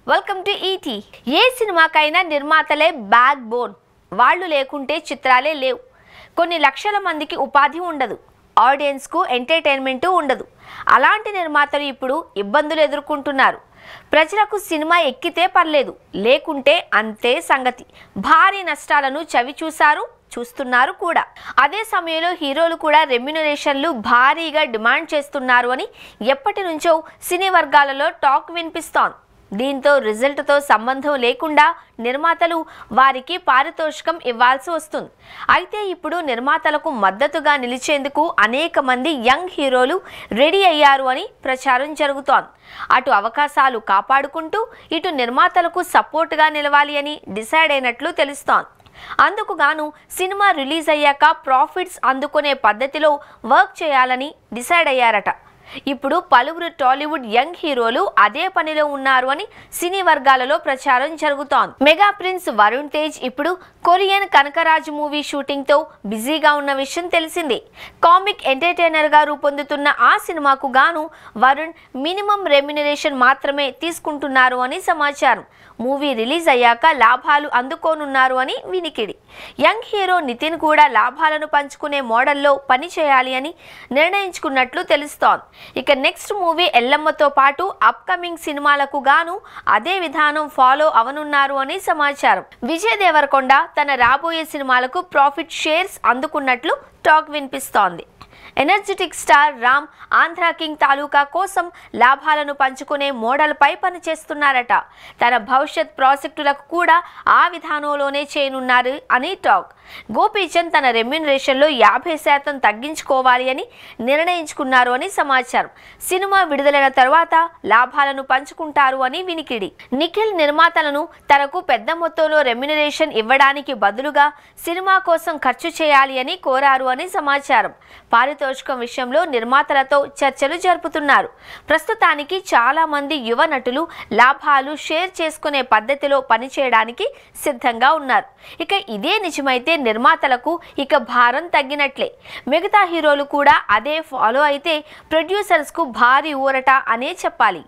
Welcome to ET. ఏ సినిమాకైనా నిర్మాతలే బ్యాక్ బోన్. వాళ్ళు లేకుంటే చిత్రాలే లేవు. కొన్ని లక్షల మందికి ఉపాధి ఉండదు, ఆడియన్స్కు ఎంటర్టైన్మెంట్ ఉండదు. అలాంటి నిర్మాతలు ఇప్పుడు ఇబ్బందులు ఎదుర్కొంటున్నారు. ప్రజలకు సినిమా ఎక్కితే పర్లేదు, లేకుంటే అంతే సంగతి. భారీ నష్టాలను చూస్తున్నారు కూడా. అదే సమయంలో హీరోలు కూడా రెమ్యునరేషన్లు భారీగా డిమాండ్ చేస్తున్నారు అని ఎప్పటి నుంచో సినీ వర్గాలలో టాక్ వినిపిస్తోంది. దీంతో రిజల్ట్తో సంబంధం లేకుండా నిర్మాతలు వారికి పారితోషికం ఇవ్వాల్సి వస్తుంది. అయితే ఇప్పుడు నిర్మాతలకు మద్దతుగా నిలిచేందుకు అనేక మంది యంగ్ హీరోలు రెడీ అయ్యారు అని ప్రచారం జరుగుతోంది. అటు అవకాశాలు కాపాడుకుంటూ ఇటు నిర్మాతలకు సపోర్ట్గా నిలవాలి అని డిసైడ్ అయినట్లు తెలుస్తోంది. అందుకు గాను సినిమా రిలీజ్ అయ్యాక ప్రాఫిట్స్ అందుకునే పద్ధతిలో వర్క్ చేయాలని డిసైడ్ అయ్యారట. ఇప్పుడు పలువురు టాలీవుడ్ యంగ్ హీరోలు అదే పనిలో ఉన్నారు అని సినీ వర్గాలలో ప్రచారం జరుగుతోంది. మెగా ప్రిన్స్ వరుణ్ తేజ్ ఇప్పుడు కొరియన్ కనకరాజు మూవీ షూటింగ్ తో బిజీగా ఉన్న విషయం తెలిసిందే. కామిక్ ఎంటర్టైనర్ గా రూపొందుతున్న ఆ సినిమాకు గాను వరుణ్ మినిమం రెమ్యునరేషన్ మాత్రమే తీసుకుంటున్నారు అని సమాచారం. మూవీ రిలీజ్ అయ్యాక లాభాలు అందుకోనున్నారు అని వినికిడి. యంగ్ హీరో నితిన్ కూడా లాభాలను పంచుకునే మోడల్లో పని చేయాలి అని నిర్ణయించుకున్నట్లు తెలుస్తోంది. ఇక నెక్స్ట్ మూవీ ఎల్లమ్మతో పాటు అప్కమింగ్ సినిమాలకు గాను అదే విధానం ఫాలో అవనున్నారు అని సమాచారం. విజయ్ దేవరకొండ తన రాబోయే సినిమాలకు ప్రాఫిట్ షేర్స్ అందుకున్నట్లు టాక్ వినిపిస్తోంది. Energetic star Ram Andhra king Taluka కోసం లాభాలను పంచుకునే మోడల్ పై పనిచేస్తున్నారట. తన భవిష్యత్ ప్రాజెక్టులకు కూడా ఆ విధానంలోనే చేయనున్నారు అని టాక్. గోపీచంద్ తన రెమ్యునరేషన్లో 50% తగ్గించుకోవాలి అని నిర్ణయించుకున్నారు అని సమాచారం. సినిమా విడుదలైన తర్వాత లాభాలను పంచుకుంటారు అని వినికిడి. నిఖిల్ నిర్మాతలను తనకు పెద్ద మొత్తంలో రెమ్యునరేషన్ ఇవ్వడానికి బదులుగా సినిమా కోసం ఖర్చు చేయాలి అని కోరారు అని సమాచారం. పారితోషికం విషయంలో నిర్మాతలతో చర్చలు జరుపుతున్నారు. ప్రస్తుతానికి చాలా మంది యువ నటులు లాభాలు షేర్ చేసుకునే పద్ధతిలో పనిచేయడానికి సిద్ధంగా ఉన్నారు. ఇక ఇదే నిజమైతే నిర్మాతలకు ఇక భారం తగ్గినట్లే. మిగతా హీరోలు కూడా అదే ఫాలో అయితే ప్రొడ్యూసర్స్ కు భారీ ఊరట అనే చెప్పాలి.